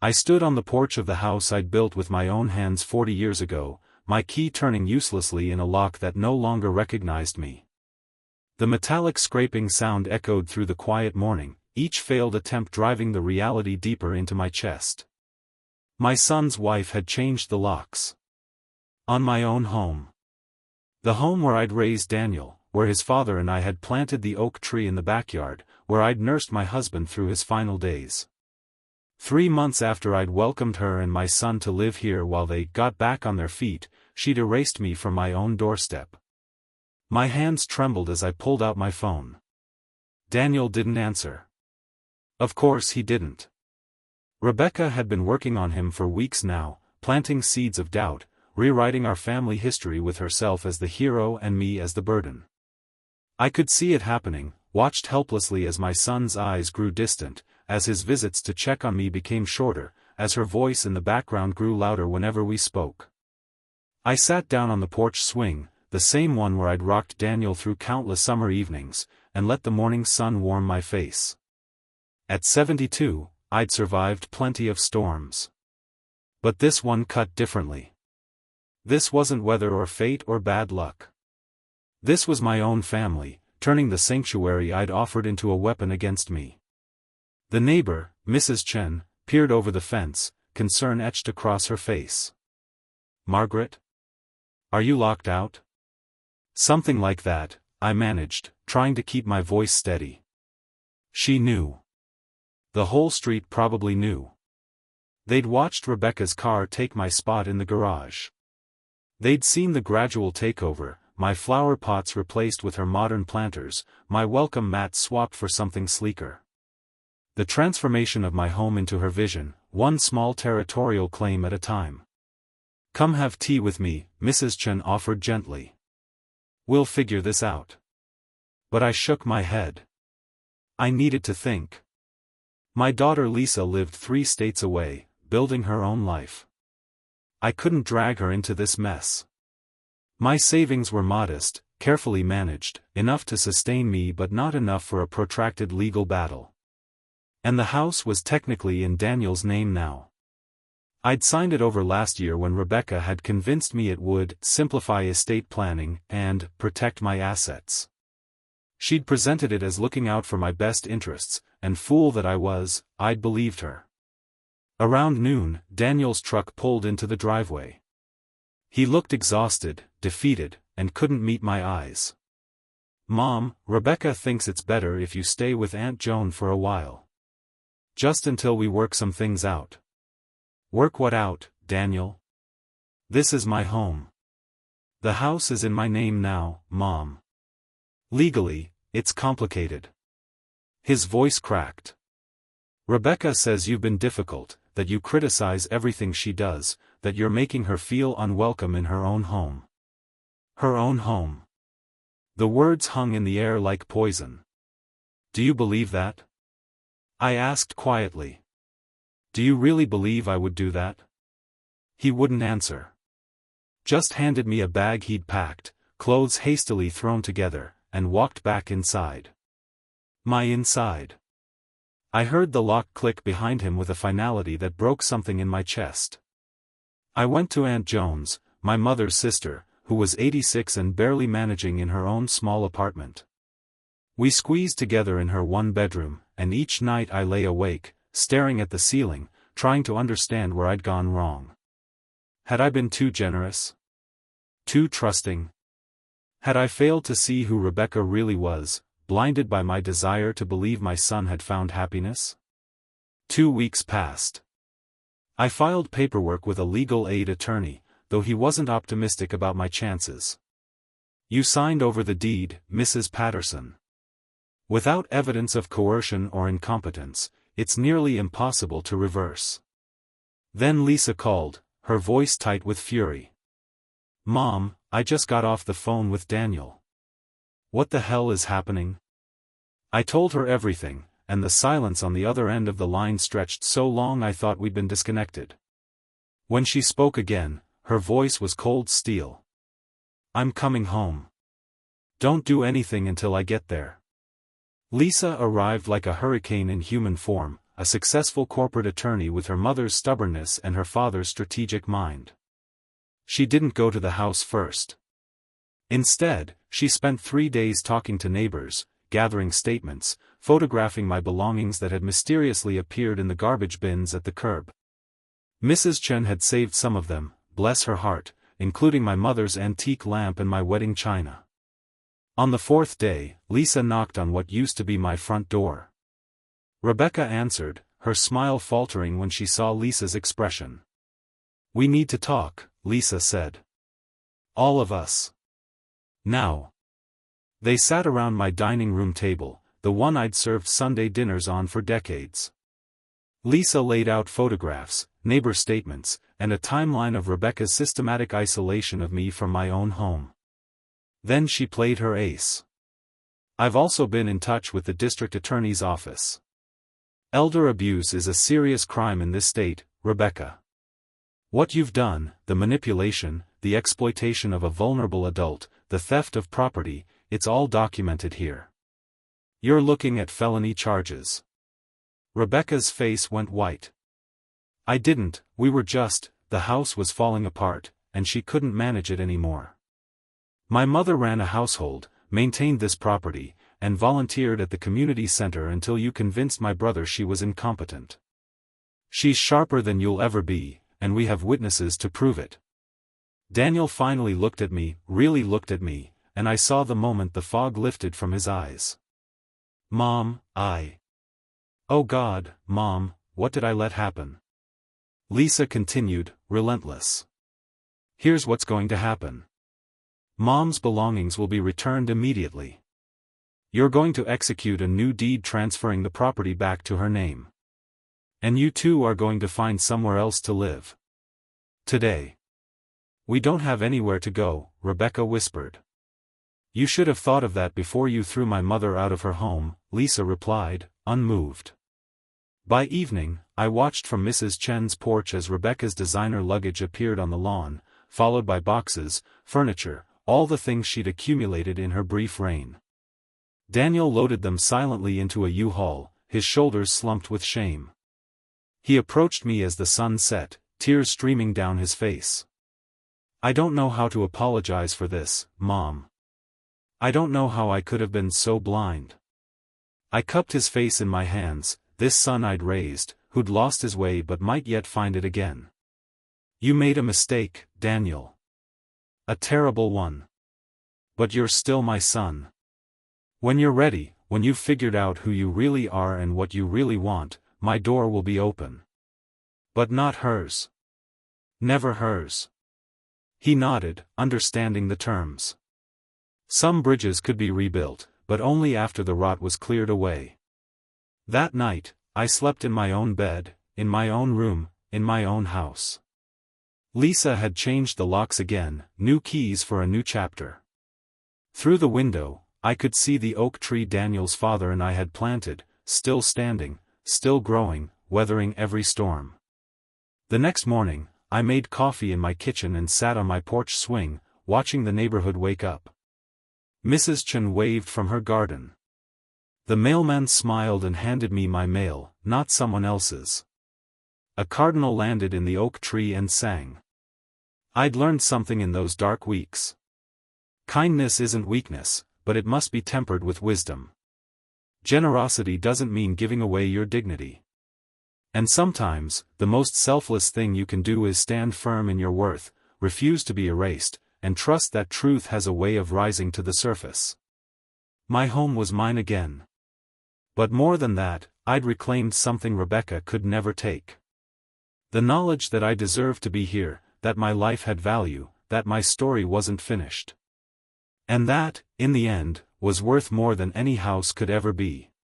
I stood on the porch of the house I'd built with my own hands 40 years ago, my key turning uselessly in a lock that no longer recognized me. The metallic scraping sound echoed through the quiet morning, each failed attempt driving the reality deeper into my chest. My son's wife had changed the locks. On my own home. The home where I'd raised Daniel, where his father and I had planted the oak tree in the backyard, where I'd nursed my husband through his final days. 3 months after I'd welcomed her and my son to live here while they got back on their feet, she'd erased me from my own doorstep. My hands trembled as I pulled out my phone. Daniel didn't answer. Of course he didn't. Rebecca had been working on him for weeks now, planting seeds of doubt, rewriting our family history with herself as the hero and me as the burden. I could see it happening, watched helplessly as my son's eyes grew distant, as his visits to check on me became shorter, as her voice in the background grew louder whenever we spoke. I sat down on the porch swing, the same one where I'd rocked Daniel through countless summer evenings, and let the morning sun warm my face. At 72, I'd survived plenty of storms. But this one cut differently. This wasn't weather or fate or bad luck. This was my own family, turning the sanctuary I'd offered into a weapon against me. The neighbor, Mrs. Chen, peered over the fence, concern etched across her face. "Margaret? Are you locked out?" "Something like that," I managed, trying to keep my voice steady. She knew. The whole street probably knew. They'd watched Rebecca's car take my spot in the garage. They'd seen the gradual takeover, my flower pots replaced with her modern planters, my welcome mat swapped for something sleeker. The transformation of my home into her vision, one small territorial claim at a time. "Come have tea with me," Mrs. Chen offered gently. "We'll figure this out." But I shook my head. I needed to think. My daughter Lisa lived 3 states away, building her own life. I couldn't drag her into this mess. My savings were modest, carefully managed, enough to sustain me but not enough for a protracted legal battle. And the house was technically in Daniel's name now. I'd signed it over last year when Rebecca had convinced me it would simplify estate planning and protect my assets. She'd presented it as looking out for my best interests, and fool that I was, I'd believed her. Around noon, Daniel's truck pulled into the driveway. He looked exhausted, defeated, and couldn't meet my eyes. "Mom, Rebecca thinks it's better if you stay with Aunt Joan for a while. Just until we work some things out." "Work what out, Daniel? This is my home. The house is in my name now, Mom. Legally, it's complicated." His voice cracked. "Rebecca says you've been difficult, that you criticize everything she does, that you're making her feel unwelcome in her own home." Her own home. The words hung in the air like poison. "Do you believe that?" I asked quietly. "Do you really believe I would do that?" He wouldn't answer. Just handed me a bag he'd packed, clothes hastily thrown together, and walked back inside. My inside. I heard the lock click behind him with a finality that broke something in my chest. I went to Aunt Joan's, my mother's sister, who was 86 and barely managing in her own small apartment. We squeezed together in her one bedroom, and each night I lay awake, staring at the ceiling, trying to understand where I'd gone wrong. Had I been too generous? Too trusting? Had I failed to see who Rebecca really was, blinded by my desire to believe my son had found happiness? 2 weeks passed. I filed paperwork with a legal aid attorney, though he wasn't optimistic about my chances. "You signed over the deed, Mrs. Patterson. Without evidence of coercion or incompetence, it's nearly impossible to reverse." Then Lisa called, her voice tight with fury. "Mom, I just got off the phone with Daniel. What the hell is happening?" I told her everything, and the silence on the other end of the line stretched so long I thought we'd been disconnected. When she spoke again, her voice was cold steel. "I'm coming home. Don't do anything until I get there." Lisa arrived like a hurricane in human form, a successful corporate attorney with her mother's stubbornness and her father's strategic mind. She didn't go to the house first. Instead, she spent 3 days talking to neighbors, gathering statements, photographing my belongings that had mysteriously appeared in the garbage bins at the curb. Mrs. Chen had saved some of them, bless her heart, including my mother's antique lamp and my wedding china. On the 4th day, Lisa knocked on what used to be my front door. Rebecca answered, her smile faltering when she saw Lisa's expression. "We need to talk," Lisa said. "All of us. Now." They sat around my dining room table, the one I'd served Sunday dinners on for decades. Lisa laid out photographs, neighbor statements, and a timeline of Rebecca's systematic isolation of me from my own home. Then she played her ace. "I've also been in touch with the district attorney's office. Elder abuse is a serious crime in this state, Rebecca. What you've done, the manipulation, the exploitation of a vulnerable adult, the theft of property, it's all documented here. You're looking at felony charges." Rebecca's face went white. "I didn't, we were just, the house was falling apart, and she couldn't manage it anymore. My mother ran a household, maintained this property, and volunteered at the community center until you convinced my brother she was incompetent. She's sharper than you'll ever be, and we have witnesses to prove it." Daniel finally looked at me, really looked at me, and I saw the moment the fog lifted from his eyes. "Mom, Oh God, Mom, what did I let happen?" Lisa continued, relentless. "Here's what's going to happen. Mom's belongings will be returned immediately. You're going to execute a new deed transferring the property back to her name. And you two are going to find somewhere else to live. Today." "We don't have anywhere to go," Rebecca whispered. "You should have thought of that before you threw my mother out of her home," Lisa replied, unmoved. By evening, I watched from Mrs. Chen's porch as Rebecca's designer luggage appeared on the lawn, followed by boxes, furniture, all the things she'd accumulated in her brief reign. Daniel loaded them silently into a U-Haul, his shoulders slumped with shame. He approached me as the sun set, tears streaming down his face. "I don't know how to apologize for this, Mom. I don't know how I could have been so blind." I cupped his face in my hands, this son I'd raised, who'd lost his way but might yet find it again. "You made a mistake, Daniel. A terrible one. But you're still my son. When you're ready, when you've figured out who you really are and what you really want, my door will be open. But not hers. Never hers." He nodded, understanding the terms. Some bridges could be rebuilt, but only after the rot was cleared away. That night, I slept in my own bed, in my own room, in my own house. Lisa had changed the locks again, new keys for a new chapter. Through the window, I could see the oak tree Daniel's father and I had planted, still standing, still growing, weathering every storm. The next morning, I made coffee in my kitchen and sat on my porch swing, watching the neighborhood wake up. Mrs. Chen waved from her garden. The mailman smiled and handed me my mail, not someone else's. A cardinal landed in the oak tree and sang. I'd learned something in those dark weeks. Kindness isn't weakness, but it must be tempered with wisdom. Generosity doesn't mean giving away your dignity. And sometimes, the most selfless thing you can do is stand firm in your worth, refuse to be erased, and trust that truth has a way of rising to the surface. My home was mine again. But more than that, I'd reclaimed something Rebecca could never take. The knowledge that I deserved to be here, that my life had value, that my story wasn't finished. And that, in the end, was worth more than any house could ever be.